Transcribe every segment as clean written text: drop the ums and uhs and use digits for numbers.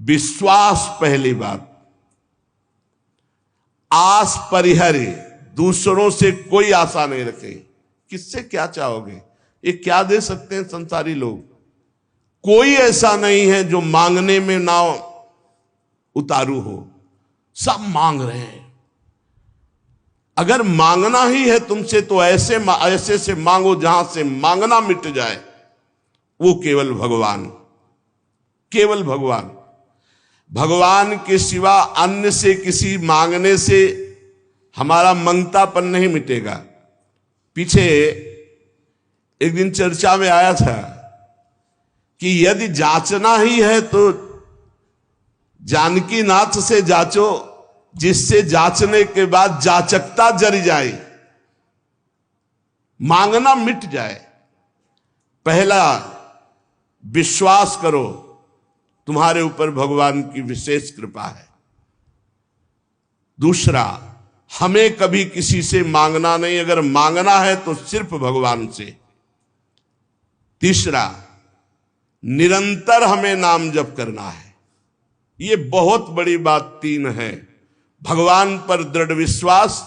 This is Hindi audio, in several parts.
विश्वास पहली बात। आस परिहरे, दूसरों से कोई आशा नहीं रखे। किससे क्या चाहोगे? ये क्या दे सकते हैं संसारी लोग? कोई ऐसा नहीं है जो मांगने में ना उतारू हो, सब मांग रहे हैं। अगर मांगना ही है तुमसे तो ऐसे से मांगो जहां से मांगना मिट जाए। वो केवल भगवान, केवल भगवान। भगवान के सिवा अन्य से किसी मांगने से हमारा मंगतापन नहीं मिटेगा। पीछे एक दिन चर्चा में आया था कि यदि जांचना ही है तो जानकी नाथ से जांचो, जिससे जांचने के बाद जाचकता जरी जाए, मांगना मिट जाए। पहला, विश्वास करो तुम्हारे ऊपर भगवान की विशेष कृपा है। दूसरा, हमें कभी किसी से मांगना नहीं, अगर मांगना है तो सिर्फ भगवान से। तीसरा, निरंतर हमें नाम जप करना है। ये बहुत बड़ी बात तीन है। भगवान पर दृढ़ विश्वास,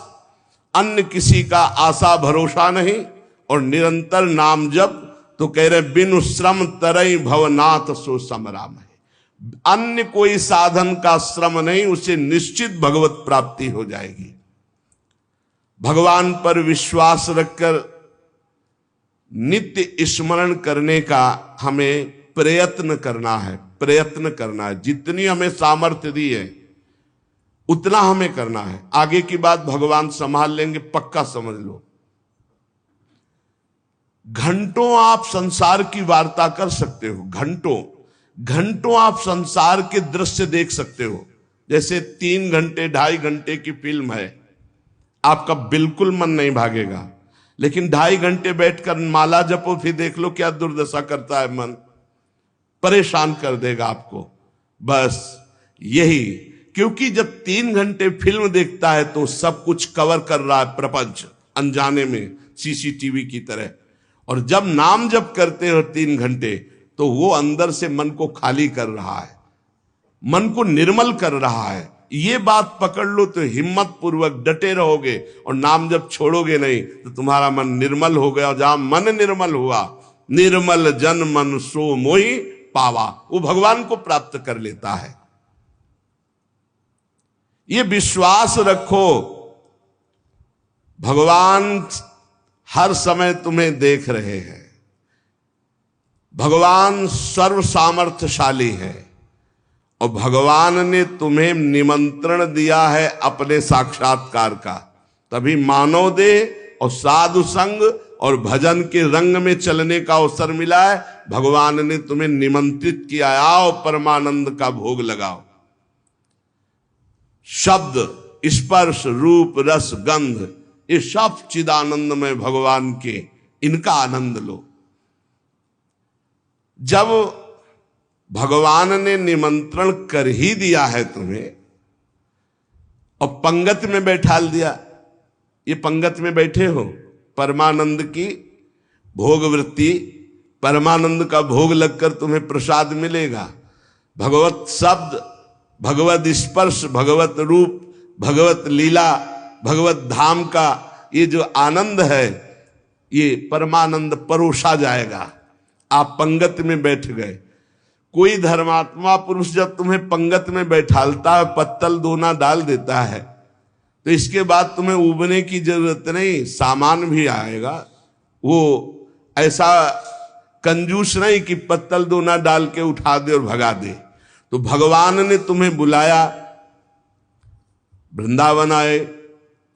अन्य किसी का आशा भरोसा नहीं, और निरंतर नाम जप। तो कह रहे बिनु श्रम तरई भवनाथ सो समराम है। अन्य कोई साधन का श्रम नहीं, उसे निश्चित भगवत प्राप्ति हो जाएगी। भगवान पर विश्वास रखकर नित्य स्मरण करने का हमें प्रयत्न करना है, प्रयत्न करना है। जितनी हमें सामर्थ्य दी है उतना हमें करना है। आगे की बात भगवान संभाल लेंगे, पक्का समझ लो। घंटों आप संसार की वार्ता कर सकते हो, घंटों घंटों आप संसार के दृश्य देख सकते हो। जैसे 3 घंटे 2.5 घंटे की फिल्म है, आपका बिल्कुल मन नहीं भागेगा। लेकिन 2.5 घंटे बैठकर माला जपो, फिर देख लो क्या दुर्दशा करता है मन, परेशान कर देगा आपको। बस यही, क्योंकि जब 3 घंटे फिल्म देखता है तो सब कुछ कवर कर रहा है प्रपंच, अनजाने में सीसीटीवी की तरह। और जब नाम जप करते हो 3 घंटे, तो वो अंदर से मन को खाली कर रहा है, मन को निर्मल कर रहा है। ये बात पकड़ लो तो हिम्मत पूर्वक डटे रहोगे, और नाम जब छोड़ोगे नहीं तो तुम्हारा मन निर्मल हो गया। और जहां मन निर्मल हुआ, निर्मल जन मन सो मोहि पावा, वो भगवान को प्राप्त कर लेता है। ये विश्वास रखो, भगवान हर समय तुम्हें देख रहे हैं। भगवान सर्व सामर्थ्यशाली है, और भगवान ने तुम्हें निमंत्रण दिया है अपने साक्षात्कार का। तभी मानव देह और साधु संग और भजन के रंग में चलने का अवसर मिला है। भगवान ने तुम्हें निमंत्रित किया, आओ परमानंद का भोग लगाओ। शब्द, स्पर्श, रूप, रस, गंध, ये सब चिदानंद में भगवान के, इनका आनंद लो। जब भगवान ने निमंत्रण कर ही दिया है तुम्हें और पंगत में बैठा दिया, ये पंगत में बैठे हो, परमानंद की भोग वृत्ति, परमानंद का भोग लगकर तुम्हें प्रसाद मिलेगा। भगवत शब्द, भगवत स्पर्श, भगवत रूप, भगवत लीला, भगवत धाम का ये जो आनंद है, ये परमानंद परोसा जाएगा। आप पंगत में बैठ गए। कोई धर्मात्मा पुरुष जब तुम्हें पंगत में बैठालता है, पत्तल दोना डाल देता है, तो इसके बाद तुम्हें उबने की जरूरत नहीं, सामान भी आएगा। वो ऐसा कंजूस नहीं कि पत्तल दोना डाल के उठा दे और भगा दे। तो भगवान ने तुम्हें बुलाया, वृंदावन आए,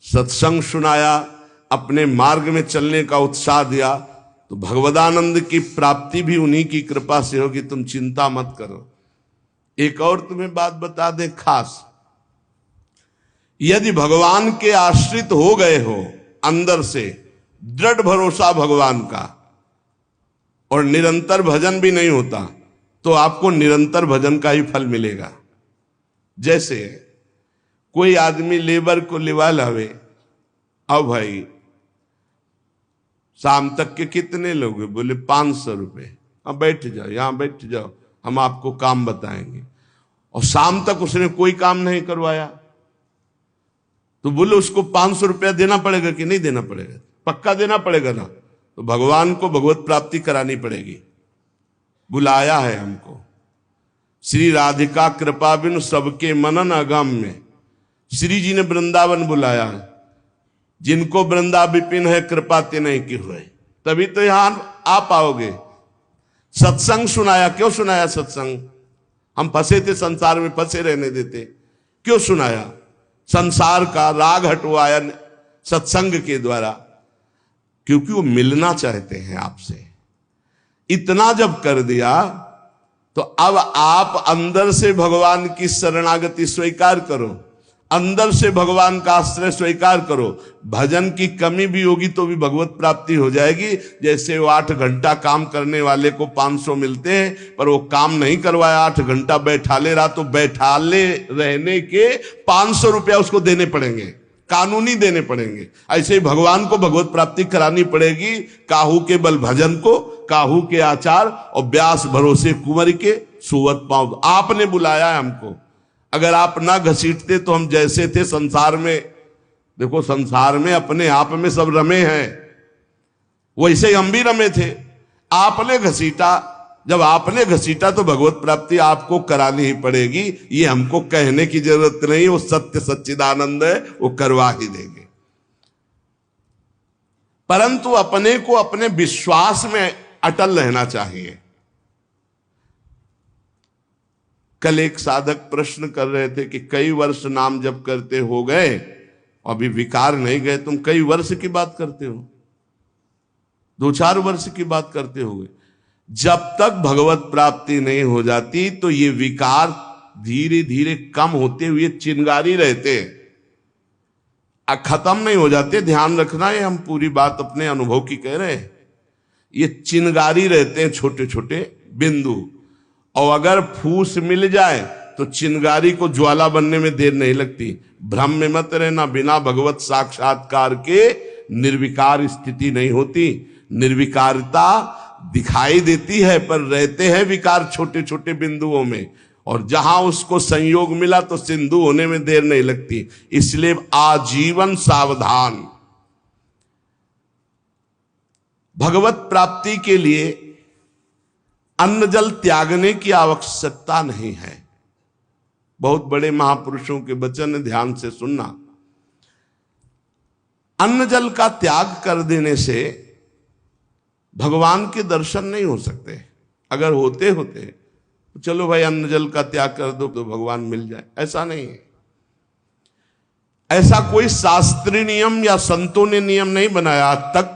सत्संग सुनाया, अपने मार्ग में चलने का उत्साह दिया, तो भगवदानंद की प्राप्ति भी उन्हीं की कृपा से होगी। तुम चिंता मत करो। एक और तुम्हें बात बता दे खास, यदि भगवान के आश्रित हो गए हो, अंदर से दृढ़ भरोसा भगवान का, और निरंतर भजन भी नहीं होता, तो आपको निरंतर भजन का ही फल मिलेगा। जैसे कोई आदमी लेबर को लिवा लावे, अब भाई शाम तक के कितने लोग हैं? बोले 500 रुपये। अब बैठ जाओ, यहां बैठ जाओ, हम आपको काम बताएंगे। और शाम तक उसने कोई काम नहीं करवाया, तो बोले उसको 500 रुपया देना पड़ेगा कि नहीं देना पड़ेगा? पक्का देना पड़ेगा ना। तो भगवान को भगवत प्राप्ति करानी पड़ेगी। बुलाया है हमको। श्री राधिका कृपा बिनु सबके मनन अगम्य। श्री जी ने वृंदावन बुलाया है। जिनको वृंदा विपिन है कृपा ते नहीं की हुए, तभी तो यहां आ पाओगे। सत्संग सुनाया, क्यों सुनाया सत्संग? हम फंसे थे संसार में, फंसे रहने देते, क्यों सुनाया? संसार का राग हटवाया सत्संग के द्वारा, क्योंकि वो मिलना चाहते हैं आपसे। इतना जब कर दिया तो अब आप अंदर से भगवान की शरणागति स्वीकार करो, अंदर से भगवान का आश्रय स्वीकार करो। भजन की कमी भी होगी तो भी भगवत प्राप्ति हो जाएगी। जैसे वो 8 घंटा काम करने वाले को 500 मिलते हैं, पर वो काम नहीं करवाया, 8 घंटा बैठाले रहा, तो बैठाले रहने के 500 रुपया उसको देने पड़ेंगे, कानूनी देने पड़ेंगे। ऐसे ही भगवान को भगवत प्राप्ति करानी पड़ेगी। काहू के बल भजन को, काहू के आचार और व्यास भरोसे कुंवर के सुवत पाँव। आपने बुलाया है हमको। अगर आप ना घसीटते तो हम जैसे थे संसार में, देखो संसार में अपने आप में सब रमे हैं, वैसे ही हम भी रमे थे। आपने घसीटा, जब आपने घसीटा तो भगवत प्राप्ति आपको करानी ही पड़ेगी। ये हमको कहने की जरूरत नहीं, वो सत्य सच्चिदानंद है, वो करवा ही देंगे। परंतु अपने को अपने विश्वास में अटल रहना चाहिए। कल एक साधक प्रश्न कर रहे थे कि कई वर्ष नाम जप करते हो गए, अभी विकार नहीं गए, तुम कई वर्ष की बात करते हो? 2-4 वर्ष की बात करते हो? जब तक भगवत प्राप्ति नहीं हो जाती तो ये विकार धीरे धीरे कम होते हुए चिंगारी रहते हैं, खत्म नहीं हो जाते। ध्यान रखना, ये हम पूरी बात अपने अनुभव की कह रहे हैं। ये चिंगारी रहते हैं, छोटे छोटे बिंदु, और अगर फूस मिल जाए तो चिंगारी को ज्वाला बनने में देर नहीं लगती। भ्रम में मत रहना, बिना भगवत साक्षात्कार के निर्विकार स्थिति नहीं होती। निर्विकारता दिखाई देती है, पर रहते हैं विकार छोटे छोटे बिंदुओं में, और जहां उसको संयोग मिला तो सिंधु होने में देर नहीं लगती। इसलिए आजीवन सावधान। भगवत प्राप्ति के लिए अन्न जल त्यागने की आवश्यकता नहीं है। बहुत बड़े महापुरुषों के वचन है, ध्यान से सुनना। अन्न जल का त्याग कर देने से भगवान के दर्शन नहीं हो सकते। अगर होते तो चलो भाई अन्न जल का त्याग कर दो तो भगवान मिल जाए, ऐसा नहीं है। ऐसा कोई शास्त्रीय नियम या संतों ने नियम नहीं बनाया आज तक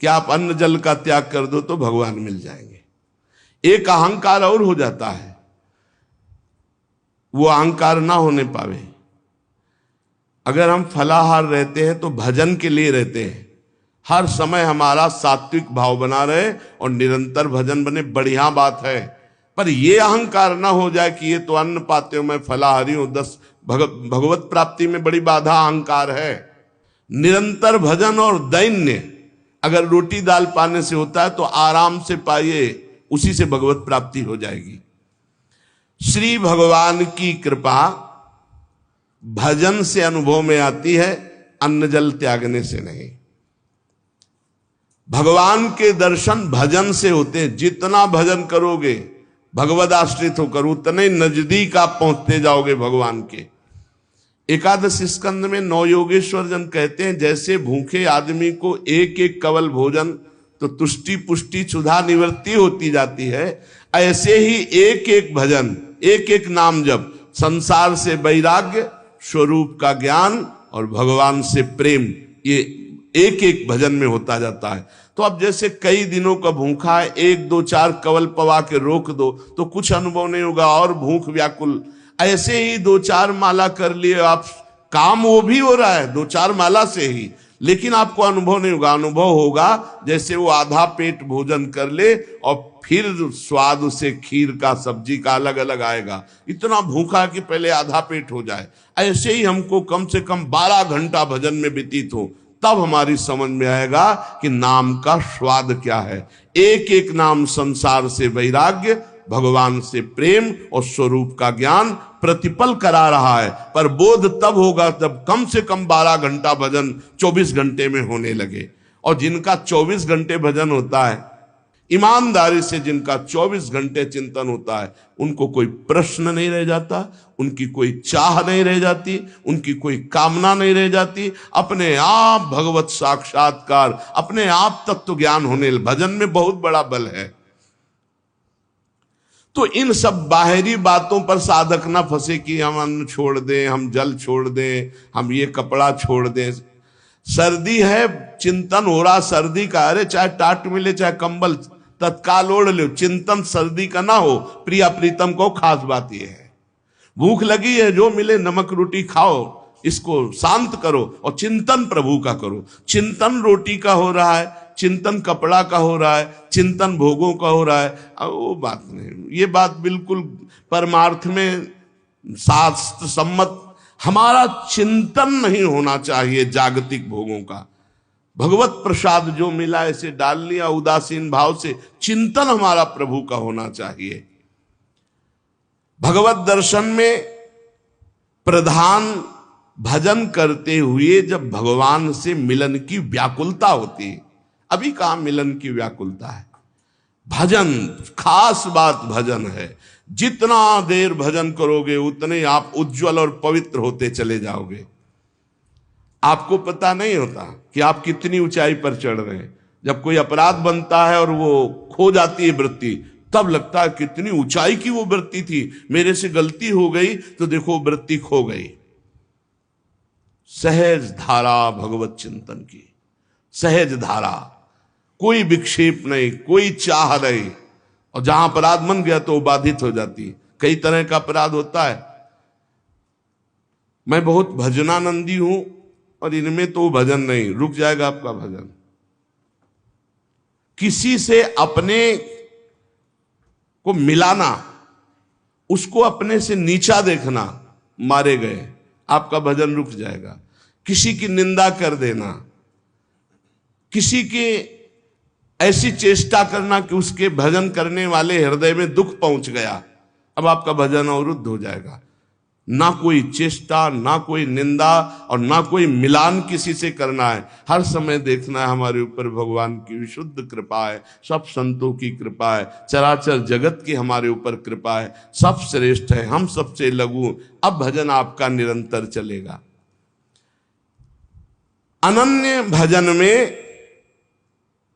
कि आप अन्न जल का त्याग कर दो तो भगवान मिल जाएंगे। एक अहंकार और हो जाता है, वो अहंकार ना होने पावे। अगर हम फलाहार रहते हैं तो भजन के लिए रहते हैं, हर समय हमारा सात्विक भाव बना रहे और निरंतर भजन बने, बढ़िया बात है। पर यह अहंकार ना हो जाए कि ये तो अन्न पाते हो, मैं फलाहारी हूं, 10 भगवत प्राप्ति में बड़ी बाधा अहंकार है। निरंतर भजन और दैन्य अगर रोटी दाल पाने से होता है तो आराम से पाइए, उसी से भगवत प्राप्ति हो जाएगी। श्री भगवान की कृपा भजन से अनुभव में आती है, अन्न जल त्यागने से नहीं। भगवान के दर्शन भजन से होते हैं। जितना भजन करोगे भगवद आश्रित होकर, उतने नजदीक आप पहुंचते जाओगे भगवान के। एकादश स्कंद में 9 योगेश्वर जन कहते हैं, जैसे भूखे आदमी को एक एक कवल भोजन तो तुष्टि पुष्टि क्षुधा निवृत्ति होती जाती है, ऐसे ही एक एक भजन, एक एक नाम जप संसार से वैराग्य, स्वरूप का ज्ञान और भगवान से प्रेम, ये एक एक भजन में होता जाता है। तो अब जैसे कई दिनों का भूखा है, 1 2 4 कवल पवा के रोक दो तो कुछ अनुभव नहीं होगा, और भूख व्याकुल। ऐसे ही 2-4 माला कर लिए आप, काम वो भी हो रहा है 2-4 माला से ही, लेकिन आपको अनुभव नहीं होगा। अनुभव होगा जैसे वो आधा पेट भोजन कर ले और फिर स्वाद उसे खीर का सब्जी का अलग अलग आएगा, इतना भूखा कि पहले आधा पेट हो जाए। ऐसे ही हमको कम से कम 12 घंटा भजन में व्यतीत हो, तब हमारी समझ में आएगा कि नाम का स्वाद क्या है। एक एक नाम संसार से वैराग्य, भगवान से प्रेम और स्वरूप का ज्ञान प्रतिपल करा रहा है। पर बोध तब होगा जब कम से कम 12 घंटा भजन 24 घंटे में होने लगे। और जिनका 24 घंटे भजन होता है, ईमानदारी से जिनका 24 घंटे चिंतन होता है, उनको कोई प्रश्न नहीं रह जाता, उनकी कोई चाह नहीं रह जाती, उनकी कोई कामना नहीं रह जाती। अपने आप भगवत साक्षात्कार, अपने आप तत्व ज्ञान होने, भजन में बहुत बड़ा बल है। तो इन सब बाहरी बातों पर साधक ना फंसे कि हम अन्न छोड़ दें, हम जल छोड़ दें, हम ये कपड़ा छोड़ दें। सर्दी है, चिंतन हो रहा सर्दी का, अरे चाहे टाट मिले चाहे कंबल तत्काल ओढ़ लो, चिंतन सर्दी का ना हो। प्रिया प्रीतम को खास बात यह है, भूख लगी है, जो मिले नमक रोटी खाओ, इसको शांत करो और चिंतन प्रभु का करो। चिंतन रोटी का हो रहा है, चिंतन कपड़ा का हो रहा है, चिंतन भोगों का हो रहा है, अब वो बात नहीं। ये बात बिल्कुल परमार्थ में शास्त्र सम्मत, हमारा चिंतन नहीं होना चाहिए जागतिक भोगों का। भगवत प्रसाद जो मिला ऐसे डाल लिया उदासीन भाव से, चिंतन हमारा प्रभु का होना चाहिए। भगवत दर्शन में प्रधान भजन करते हुए जब भगवान से मिलन की व्याकुलता होती है। अभी कहां मिलन की व्याकुलता है, भजन खास बात भजन है। जितना देर भजन करोगे उतने आप उज्जवल और पवित्र होते चले जाओगे। आपको पता नहीं होता कि आप कितनी ऊंचाई पर चढ़ रहे हैं। जब कोई अपराध बनता है और वो खो जाती है वृत्ति, तब लगता है कितनी ऊंचाई की वो वृत्ति थी, मेरे से गलती हो गई तो देखो वृत्ति खो गई। सहज धारा भगवत चिंतन की, सहज धारा, कोई विक्षेप नहीं, कोई चाह नहीं। और जहां अपराध बन गया तो बाधित हो जाती है। कई तरह का अपराध होता है। मैं बहुत भजनानंदी हूं और इनमें तो भजन नहीं, रुक जाएगा आपका भजन। किसी से अपने को मिलाना, उसको अपने से नीचा देखना, मारे गए, आपका भजन रुक जाएगा। किसी की निंदा कर देना, किसी की ऐसी चेष्टा करना कि उसके भजन करने वाले हृदय में दुख पहुंच गया, अब आपका भजन अवरुद्ध हो जाएगा। ना कोई चेष्टा, ना कोई निंदा और ना कोई मिलान किसी से करना है। हर समय देखना है हमारे ऊपर भगवान की विशुद्ध कृपा है, सब संतों की कृपा है, चराचर जगत की हमारे ऊपर कृपा है, सब श्रेष्ठ है, हम सबसे लघु। अब भजन आपका निरंतर चलेगा। अनन्य भजन में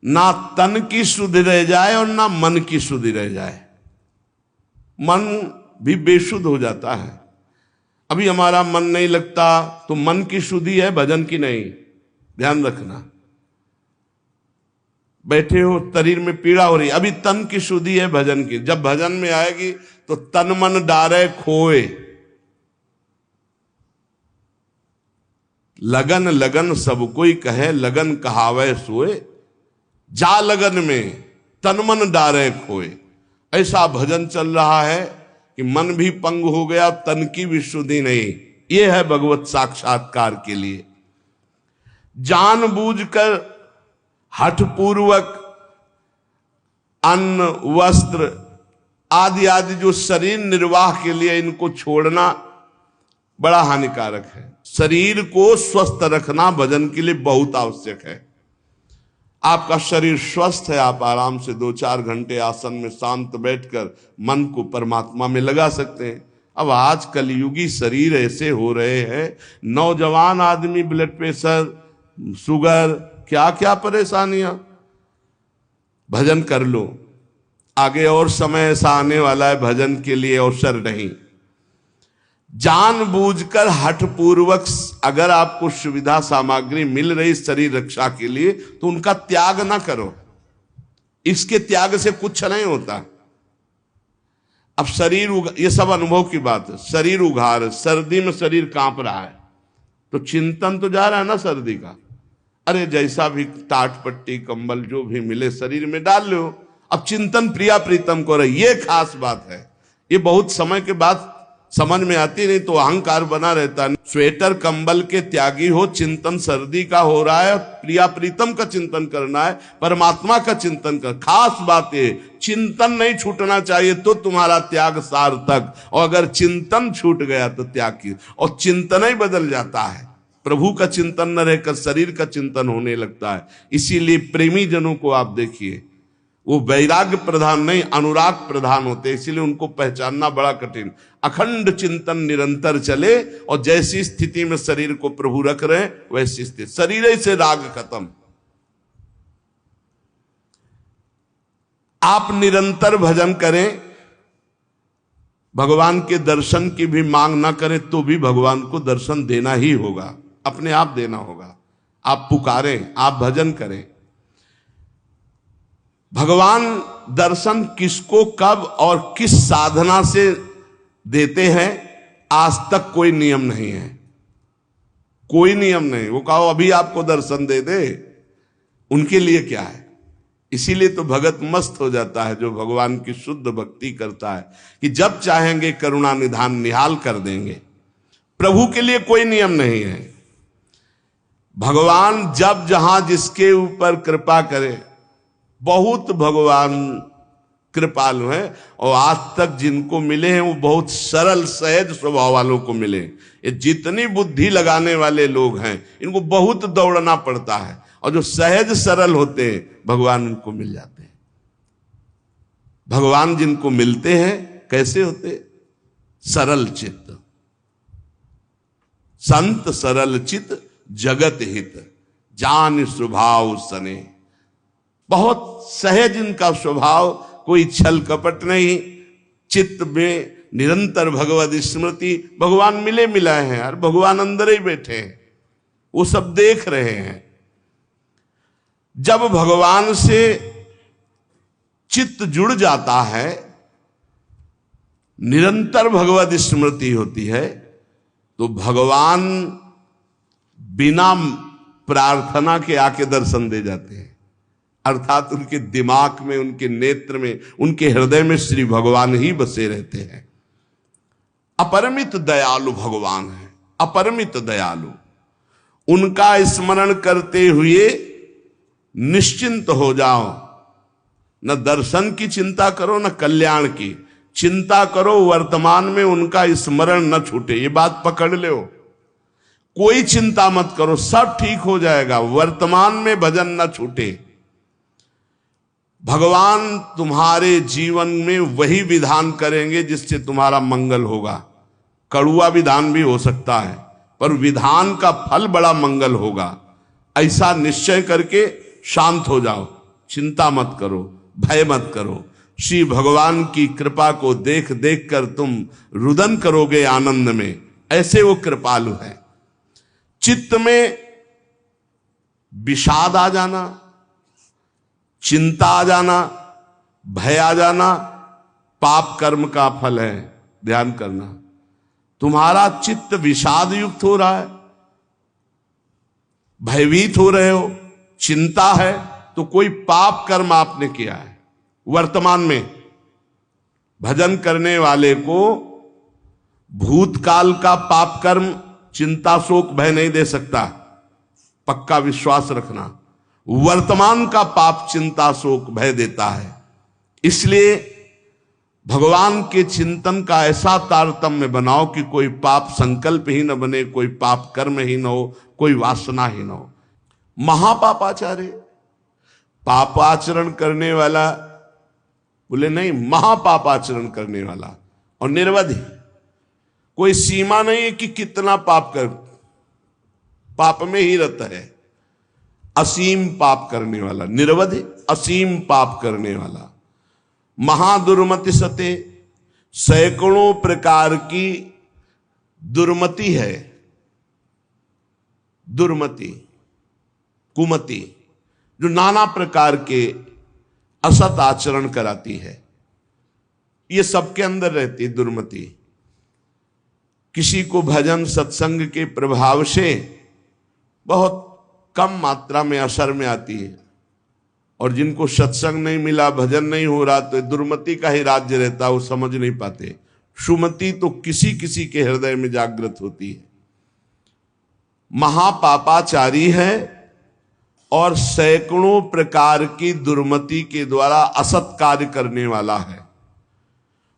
ना तन की शुद्धि रह जाए और ना मन की शुद्धि रह जाए। मन भी बेशुद्ध हो जाता है। अभी हमारा मन नहीं लगता तो मन की शुद्धि है, भजन की नहीं, ध्यान रखना। बैठे हो, शरीर में पीड़ा हो रही, अभी तन की शुद्धि है, भजन की। जब भजन में आएगी तो तन मन डारे खोए, लगन लगन सब कोई कहे, लगन कहावे सोए, जा लगन में तन मन डारे खोए। ऐसा भजन चल रहा है कि मन भी पंग हो गया, तन की भी शुद्धि नहीं। यह है भगवत साक्षात्कार के लिए। जानबूझकर हठपूर्वक अन्न, वस्त्र आदि आदि जो शरीर निर्वाह के लिए इनको छोड़ना बड़ा हानिकारक है। शरीर को स्वस्थ रखना भजन के लिए बहुत आवश्यक है। आपका शरीर स्वस्थ है, आप आराम से 2-4 घंटे आसन में शांत बैठकर मन को परमात्मा में लगा सकते हैं। अब आज कलयुगी शरीर ऐसे हो रहे हैं, नौजवान आदमी ब्लड प्रेशर, शुगर, क्या क्या परेशानियां। भजन कर लो, आगे और समय ऐसा आने वाला है भजन के लिए अवसर नहीं। जानबूझकर हठपूर्वक अगर आपको सुविधा सामग्री मिल रही शरीर रक्षा के लिए तो उनका त्याग ना करो। इसके त्याग से कुछ नहीं होता। अब शरीर, ये सब अनुभव की बात है। शरीर उघार, सर्दी में शरीर कांप रहा है तो चिंतन तो जा रहा है ना सर्दी का। अरे जैसा भी टाट पट्टी कंबल जो भी मिले शरीर में डाल लो। अब चिंतन प्रिया प्रीतम को रहे, ये खास बात है। ये बहुत समय के बाद समझ में आती नहीं तो अहंकार बना रहता है। स्वेटर कंबल के त्यागी हो, चिंतन सर्दी का हो रहा है, प्रिया प्रीतम का चिंतन करना है, परमात्मा का चिंतन कर। खास बात है चिंतन नहीं छूटना चाहिए तो तुम्हारा त्याग सार्थक, और अगर चिंतन छूट गया तो त्याग की, और चिंतन ही बदल जाता है। प्रभु का चिंतन न रहकर शरीर का चिंतन होने लगता है। इसीलिए प्रेमी जनों को आप देखिए, वो वैराग्य प्रधान नहीं अनुराग प्रधान होते, इसीलिए उनको पहचानना बड़ा कठिन। अखंड चिंतन निरंतर चले, और जैसी स्थिति में शरीर को प्रभु रख रहे हैं वैसी स्थिति, शरीर ही से राग खत्म। आप निरंतर भजन करें, भगवान के दर्शन की भी मांग ना करें तो भी भगवान को दर्शन देना ही होगा, अपने आप देना होगा। आप पुकारें, आप भजन करें। भगवान दर्शन किसको कब और किस साधना से देते हैं आज तक कोई नियम नहीं है, कोई नियम नहीं। वो कहो अभी आपको दर्शन दे दे, उनके लिए क्या है। इसीलिए तो भगत मस्त हो जाता है जो भगवान की शुद्ध भक्ति करता है, कि जब चाहेंगे करुणा निधान निहाल कर देंगे। प्रभु के लिए कोई नियम नहीं है। भगवान जब जहां जिसके ऊपर कृपा करे, बहुत भगवान कृपालु हैं, और आज तक जिनको मिले हैं वो बहुत सरल सहज स्वभाव वालों को मिले। ये जितनी बुद्धि लगाने वाले लोग हैं इनको बहुत दौड़ना पड़ता है, और जो सहज सरल होते हैं भगवान उनको मिल जाते हैं। भगवान जिनको मिलते हैं कैसे होते? सरल चित्त, संत सरल चित्त जगत हित, जान स्वभाव सने। बहुत सहज इनका स्वभाव, कोई छल कपट नहीं, चित्त में निरंतर भगवत स्मृति। भगवान मिले मिलाए हैं यार, भगवान अंदर ही बैठे हैं, वो सब देख रहे हैं। जब भगवान से चित्त जुड़ जाता है, निरंतर भगवत स्मृति होती है, तो भगवान बिना प्रार्थना के आके दर्शन दे जाते हैं। अर्थात उनके दिमाग में, उनके नेत्र में, उनके हृदय में श्री भगवान ही बसे रहते हैं। अपरिमित दयालु भगवान है, अपरिमित दयालु। उनका स्मरण करते हुए निश्चिंत हो जाओ, न दर्शन की चिंता करो न कल्याण की चिंता करो, वर्तमान में उनका स्मरण न छूटे। ये बात पकड़ लो, कोई चिंता मत करो, सब ठीक हो जाएगा, वर्तमान में भजन न छूटे। भगवान तुम्हारे जीवन में वही विधान करेंगे जिससे तुम्हारा मंगल होगा। कड़ुआ विधान भी हो सकता है, पर विधान का फल बड़ा मंगल होगा। ऐसा निश्चय करके शांत हो जाओ, चिंता मत करो, भय मत करो। श्री भगवान की कृपा को देख देख कर तुम रुदन करोगे आनंद में, ऐसे वो कृपालु है। चित्त में विषाद आ जाना, चिंता आ जाना, भय आ जाना, पाप कर्म का फल है। ध्यान करना, तुम्हारा चित्त विषाद युक्त हो रहा है, भयभीत हो रहे हो, चिंता है, तो कोई पाप कर्म आपने किया है। वर्तमान में भजन करने वाले को भूतकाल का पाप कर्म चिंता शोक भय नहीं दे सकता, पक्का विश्वास रखना। वर्तमान का पाप चिंता शोक भय देता है। इसलिए भगवान के चिंतन का ऐसा तारतम्य बनाओ कि कोई पाप संकल्प ही न बने, कोई पाप कर्म ही न हो, कोई वासना ही न हो। महापापाचार्य, पापाचरण करने वाला बोले नहीं, महापापाचरण करने वाला, और निर्वधि, कोई सीमा नहीं है कि कितना पाप कर, पाप में ही रहता है। असीम पाप करने वाला, निर्वधि असीम पाप करने वाला। महादुर्मति सते, सैकड़ों प्रकार की दुर्मति है। दुर्मति, कुमति, जो नाना प्रकार के असत आचरण कराती है, ये सबके अंदर रहती है दुर्मति। किसी को भजन सत्संग के प्रभाव से बहुत कम मात्रा में असर में आती है, और जिनको सत्संग नहीं मिला, भजन नहीं हो रहा, तो दुर्मति का ही राज्य रहता, वो समझ नहीं पाते। सुमति तो किसी किसी के हृदय में जागृत होती है। महापापाचारी है और सैकड़ों प्रकार की दुर्मति के द्वारा असत कार्य करने वाला है।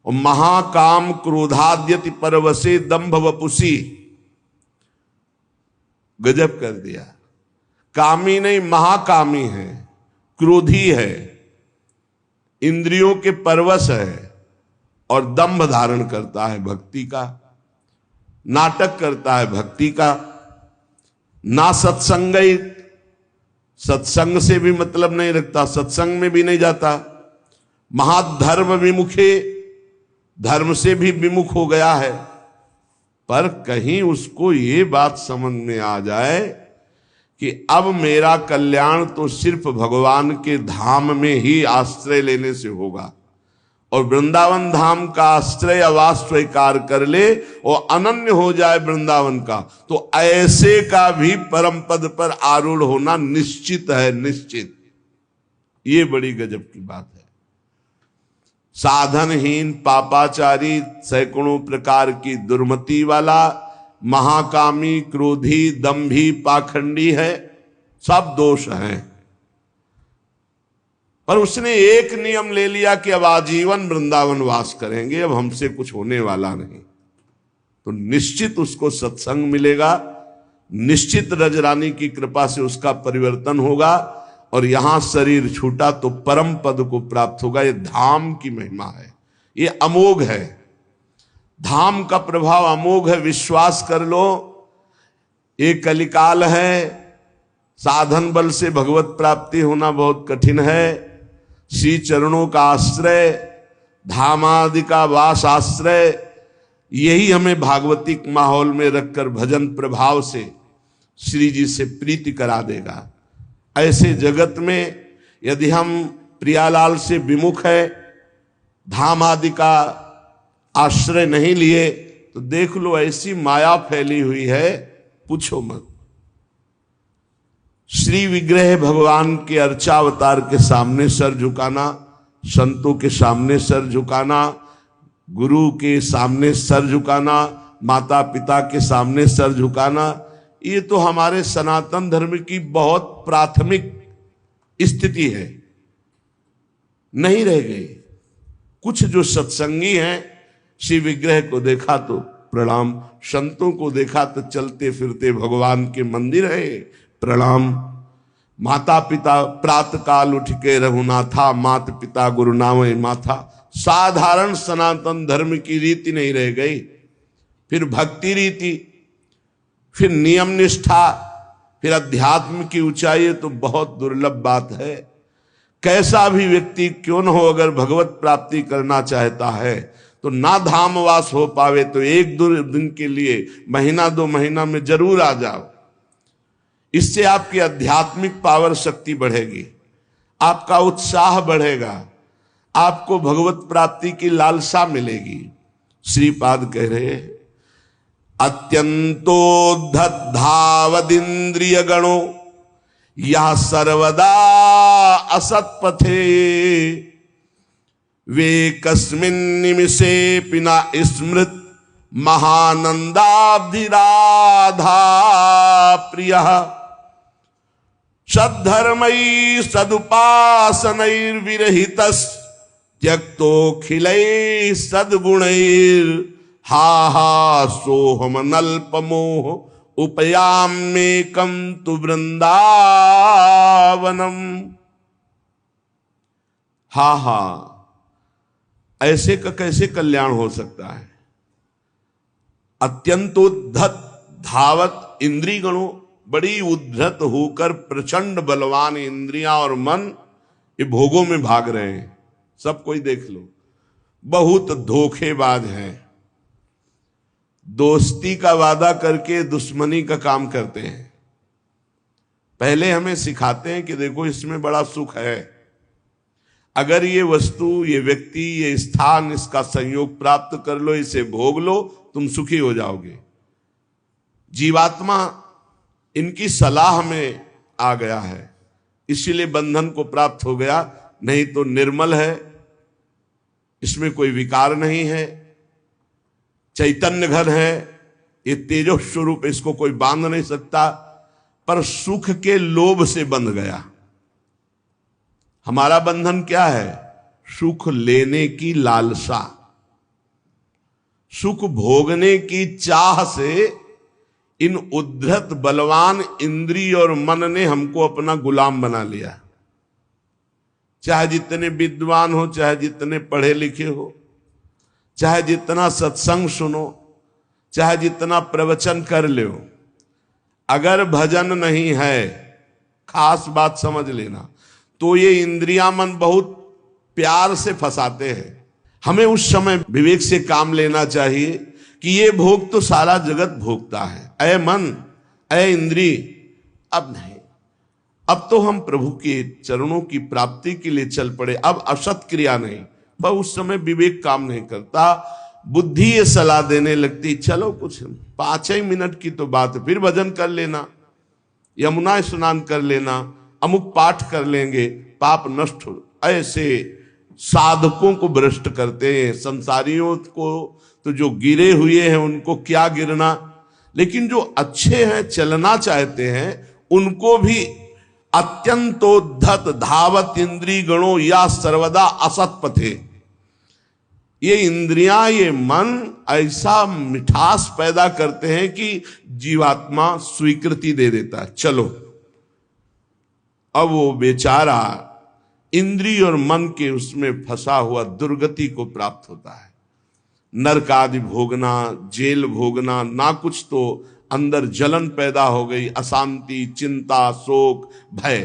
और महाकाम क्रोधाद्यति परवसे दंभ वपुसी, गजब कर दिया। कामी नहीं, महाकामी है, क्रोधी है, इंद्रियों के परवश है और दंभ धारण करता है भक्ति का, नाटक करता है भक्ति का। ना सत्संग, सत्संग से भी मतलब नहीं रखता, सत्संग में भी नहीं जाता। महाधर्म विमुखे, धर्म से भी विमुख हो गया है। पर कहीं उसको ये बात समझ में आ जाए कि अब मेरा कल्याण तो सिर्फ भगवान के धाम में ही आश्रय लेने से होगा, और वृंदावन धाम का आश्रय आवास स्वीकार कर ले और अनन्य हो जाए वृंदावन का, तो ऐसे का भी परम पद पर आरूढ़ होना निश्चित है, निश्चित। ये बड़ी गजब की बात है। साधनहीन, पापाचारी, सैकड़ों प्रकार की दुर्मति वाला, महाकामी, क्रोधी, दंभी, पाखंडी है, सब दोष हैं। पर उसने एक नियम ले लिया कि अब आजीवन वृंदावन वास करेंगे, अब हमसे कुछ होने वाला नहीं। तो निश्चित उसको सत्संग मिलेगा, निश्चित रजरानी की कृपा से उसका परिवर्तन होगा, और यहां शरीर छूटा तो परम पद को प्राप्त होगा। ये धाम की महिमा है, ये अमोघ है। धाम का प्रभाव अमोघ है, विश्वास कर लो। ये कलिकाल है, साधन बल से भगवत प्राप्ति होना बहुत कठिन है। श्री चरणों का आश्रय, धामादि का वास आश्रय, यही हमें भागवतिक माहौल में रखकर भजन प्रभाव से श्री जी से प्रीति करा देगा। ऐसे जगत में यदि हम प्रियालाल से विमुख है, धाम आदि का आश्रय नहीं लिए, तो देख लो ऐसी माया फैली हुई है, पूछो मत। श्री विग्रह भगवान के अर्चावतार के सामने सर झुकाना, संतों के सामने सर झुकाना, गुरु के सामने सर झुकाना, माता पिता के सामने सर झुकाना, ये तो हमारे सनातन धर्म की बहुत प्राथमिक स्थिति है, नहीं रह गई। कुछ जो सत्संगी हैं, श्री विग्रह को देखा तो प्रणाम, संतों को देखा तो चलते फिरते भगवान के मंदिर है प्रणाम, माता पिता प्रातः काल उठ के रघुनाथा, माता पिता गुरु नामे माथा। साधारण सनातन धर्म की रीति नहीं रह गई। फिर भक्ति रीति, फिर नियम निष्ठा, फिर अध्यात्म की ऊंचाई, तो बहुत दुर्लभ बात है। कैसा भी व्यक्ति क्यों न हो, अगर भगवत प्राप्ति करना चाहता है तो ना धामवास हो पावे तो एक दो दिन के लिए, महीना दो महीना में जरूर आ जाओ। इससे आपकी आध्यात्मिक पावर शक्ति बढ़ेगी, आपका उत्साह बढ़ेगा, आपको भगवत प्राप्ति की लालसा मिलेगी। श्रीपाद कह रहे हैं, अत्यंतोद्धत गणो यह सर्वदा असत्पथे, वे कस्मिन् निमिषे पिना स्मृत महानंदाब्धिराधा प्रियः, सद्धर्मैः सदुपासनैर्विरहितस् त्यक्तोऽखिलैः सद्गुणैर्, हा हा सोहम नल्पमोह उपयाम्येकं तु वृंदावनम। हा हा, ऐसे का कैसे कल्याण हो सकता है। अत्यंतोद्धत धावत इंद्रिय गणों, बड़ी उद्धत होकर प्रचंड बलवान इंद्रियां और मन ये भोगों में भाग रहे हैं। सब कोई देख लो, बहुत धोखेबाज हैं, दोस्ती का वादा करके दुश्मनी का काम करते हैं। पहले हमें सिखाते हैं कि देखो इसमें बड़ा सुख है, अगर ये वस्तु, ये व्यक्ति, ये स्थान, इसका संयोग प्राप्त कर लो, इसे भोग लो, तुम सुखी हो जाओगे। जीवात्मा इनकी सलाह में आ गया है, इसीलिए बंधन को प्राप्त हो गया। नहीं तो निर्मल है, इसमें कोई विकार नहीं है, चैतन्य घन है, ये तेजो स्वरूप, इसको कोई बांध नहीं सकता, पर सुख के लोभ से बंध गया। हमारा बंधन क्या है? सुख लेने की लालसा, सुख भोगने की चाह से इन उद्धत बलवान इंद्रिय और मन ने हमको अपना गुलाम बना लिया। चाहे जितने विद्वान हो, चाहे जितने पढ़े लिखे हो, चाहे जितना सत्संग सुनो, चाहे जितना प्रवचन कर लो, अगर भजन नहीं है, खास बात समझ लेना, तो ये इंद्रियां मन बहुत प्यार से फंसाते हैं। हमें उस समय विवेक से काम लेना चाहिए कि ये भोग तो सारा जगत भोगता है, ऐ मन, ऐ इंद्री, अब नहीं, अब तो हम प्रभु के चरणों की प्राप्ति के लिए चल पड़े, अब असत क्रिया नहीं। पर उस समय विवेक काम नहीं करता, बुद्धि ये सलाह देने लगती, चलो कुछ 5 ही मिनट की तो बात है, फिर भजन कर लेना, यमुना स्नान कर लेना, अमुक पाठ कर लेंगे, पाप नष्ट हो। ऐसे साधकों को भ्रष्ट करते हैं। संसारियों को तो जो गिरे हुए हैं उनको क्या गिरना, लेकिन जो अच्छे हैं, चलना चाहते हैं, उनको भी अत्यंतोद्धत धावत इंद्रिय गणों या सर्वदा असत पथे। ये इंद्रियां, ये मन ऐसा मिठास पैदा करते हैं कि जीवात्मा स्वीकृति दे देता है, चलो। अब वो बेचारा इंद्रिय और मन के उसमें फंसा हुआ दुर्गति को प्राप्त होता है। नरक आदि भोगना, जेल भोगना, ना कुछ तो अंदर जलन पैदा हो गई, अशांति, चिंता, शोक, भय।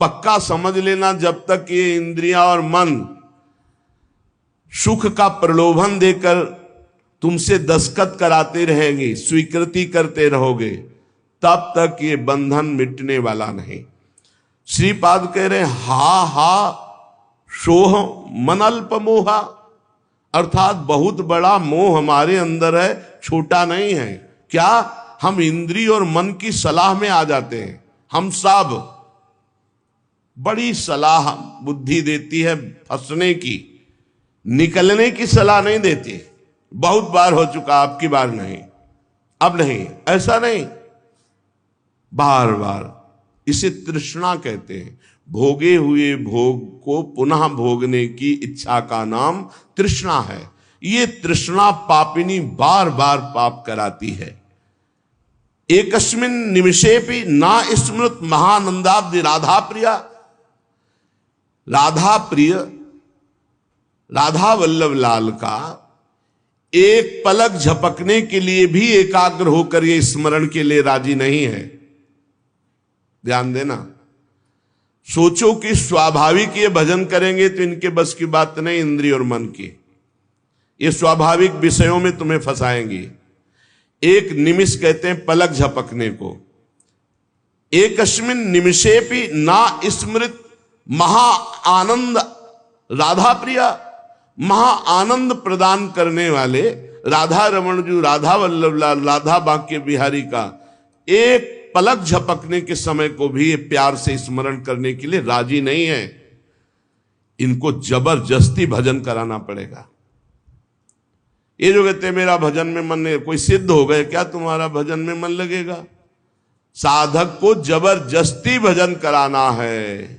पक्का समझ लेना, जब तक ये इंद्रियां और मन सुख का प्रलोभन देकर तुमसे दस्तखत कराते रहेंगे, स्वीकृति करते रहोगे, तब तक ये बंधन मिटने वाला नहीं। श्रीपाद कह रहे हा हा सोह मन अल्प मोहा, अर्थात बहुत बड़ा मोह हमारे अंदर है, छोटा नहीं है। क्या? हम इंद्रिय और मन की सलाह में आ जाते हैं। हम सब बड़ी सलाह बुद्धि देती है फंसने की, निकलने की सलाह नहीं देती। बहुत बार हो चुका, आपकी बार नहीं, अब नहीं, ऐसा नहीं, बार बार। इसे तृष्णा कहते हैं। भोगे हुए भोग को पुनः भोगने की इच्छा का नाम तृष्णा है। ये तृष्णा पापिनी बार बार पाप कराती है। एकस्मिन निमिषेपि ना स्मृत महानंदाब्दि राधा प्रिया। राधा प्रिय, राधा वल्लभ लाल का एक पलक झपकने के लिए भी एकाग्र होकर ये स्मरण के लिए राजी नहीं है। ध्यान देना, सोचो कि स्वाभाविक ये भजन करेंगे तो इनके बस की बात नहीं, इंद्रिय और मन की। ये स्वाभाविक विषयों में तुम्हें फंसाएंगी। एक निमिष कहते हैं पलक झपकने को। एकस्मिन निमिषेपि ना स्मृत महा आनंद राधा प्रिया। महा आनंद प्रदान करने वाले राधा रमण जी, राधा वल्लभ लाल, राधा बांके बिहारी का एक पलक झपकने के समय को भी ये प्यार से स्मरण करने के लिए राजी नहीं है। इनको जबरदस्ती भजन कराना पड़ेगा। ये जो कहते हैं मेरा भजन में मन नहीं, कोई सिद्ध हो गए क्या तुम्हारा भजन में मन लगेगा? साधक को जबरदस्ती भजन कराना है।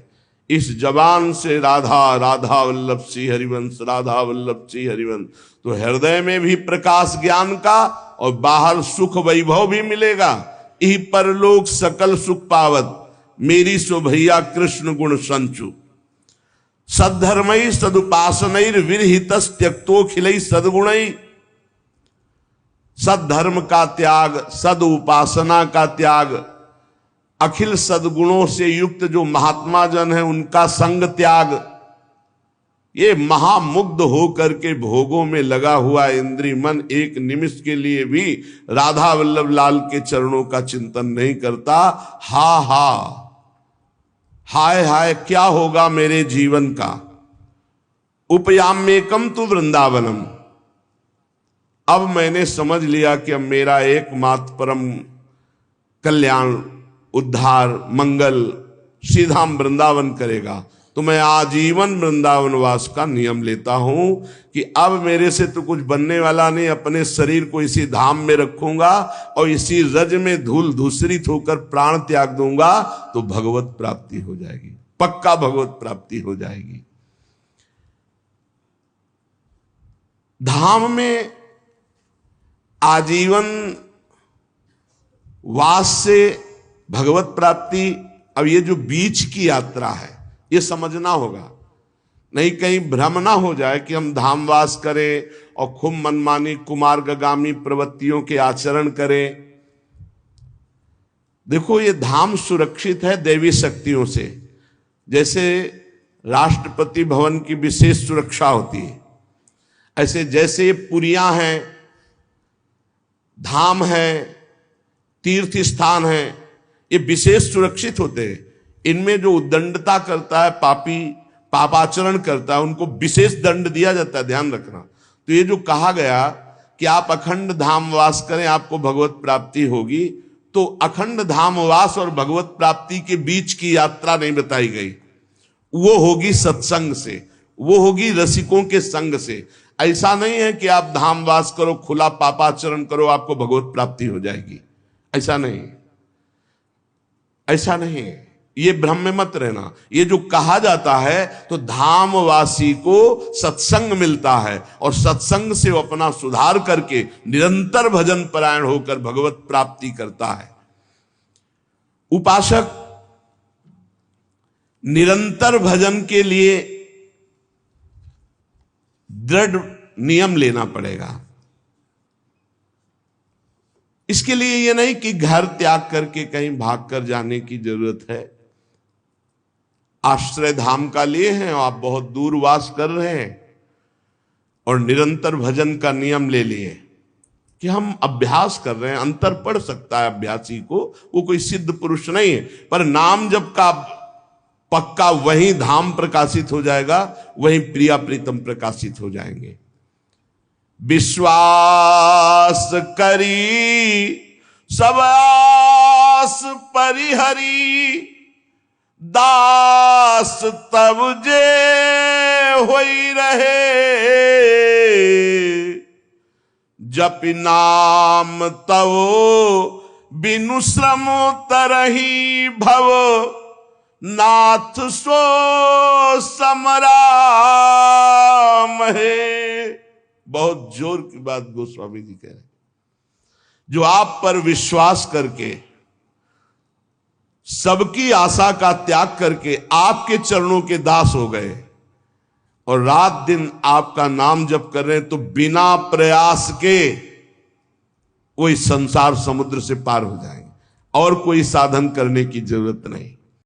इस जबान से राधा राधा वल्लभ सिंह हरिवंश, राधा वल्लभ सिंह हरिवंश, तो हृदय में भी प्रकाश ज्ञान का और बाहर सुख वैभव भी मिलेगा। यही परलोक सकल सुख पावत, मेरी सो भैया कृष्ण गुण संचु। सद्धर्मई सदुपासनैर विरहितस् त्यक्तोखिलै सद्गुणै। सद्धर्म का त्याग, सद उपासना का त्याग, अखिल सद्गुणों से युक्त जो महात्मा जन है उनका संग त्याग, ये महामुग्ध होकर के भोगों में लगा हुआ इंद्रिय मन एक निमिष के लिए भी राधा वल्लभ लाल के चरणों का चिंतन नहीं करता। हा हा, हाय हाय क्या होगा मेरे जीवन का। उपयाम्येकम तु वृंदावनम। अब मैंने समझ लिया कि अब मेरा एकमात्र परम कल्याण, उद्धार, मंगल सीधा वृंदावन करेगा। तो मैं आजीवन वृंदावन वास का नियम लेता हूं कि अब मेरे से तो कुछ बनने वाला नहीं, अपने शरीर को इसी धाम में रखूंगा और इसी रज में धूल धूसरित होकर प्राण त्याग दूंगा, तो भगवत प्राप्ति हो जाएगी, पक्का भगवत प्राप्ति हो जाएगी। धाम में आजीवन वास से भगवत प्राप्ति, अब ये जो बीच की यात्रा है ये समझना होगा, नहीं कहीं भ्रम ना हो जाए कि हम धामवास करें और खूब मनमानी कुमार्गामी प्रवृत्तियों के आचरण करें। देखो ये धाम सुरक्षित है देवी शक्तियों से, जैसे राष्ट्रपति भवन की विशेष सुरक्षा होती है, ऐसे जैसे ये पुरियां हैं, धाम है, तीर्थ स्थान है, ये विशेष सुरक्षित होते हैं। इनमें जो उद्दंडता करता है, पापाचरण करता है, उनको विशेष दंड दिया जाता है, ध्यान रखना। तो ये जो कहा गया कि आप अखंड धामवास करें आपको भगवत प्राप्ति होगी, तो अखंड धामवास और भगवत प्राप्ति के बीच की यात्रा नहीं बताई गई। वो होगी सत्संग से, वो होगी रसिकों के संग से। ऐसा नहीं है कि आप धामवास करो, खुला पापाचरण करो, आपको भगवत प्राप्ति हो जाएगी, ऐसा नहीं, ऐसा नहीं। ये भ्रम में मत रहना। ये जो कहा जाता है तो धामवासी को सत्संग मिलता है और सत्संग से वो अपना सुधार करके निरंतर भजन परायण होकर भगवत प्राप्ति करता है। उपासक निरंतर भजन के लिए दृढ़ नियम लेना पड़ेगा। इसके लिए यह नहीं कि घर त्याग करके कहीं भाग कर जाने की जरूरत है। आश्रय धाम का लिए हैं और आप बहुत दूर वास कर रहे हैं और निरंतर भजन का नियम ले लिए कि हम अभ्यास कर रहे हैं। अंतर पड़ सकता है अभ्यासी को, वो कोई सिद्ध पुरुष नहीं है, पर नाम जप का पक्का वहीं धाम प्रकाशित हो जाएगा, वहीं प्रिया प्रीतम प्रकाशित हो जाएंगे। विश्वास करी सब आस परिहरी, दास तब जे होई रहे, जप नाम तव बिनु श्रम तरही भव, नाथ सो समराम है। बहुत जोर की बात गोस्वामी जी कह रहे हैं। जो आप पर विश्वास करके सबकी आशा का त्याग करके आपके चरणों के दास हो गए और रात दिन आपका नाम जप कर रहे हैं, तो बिना प्रयास के वो इस संसार समुद्र से पार हो जाएंगे और कोई साधन करने की जरूरत नहीं।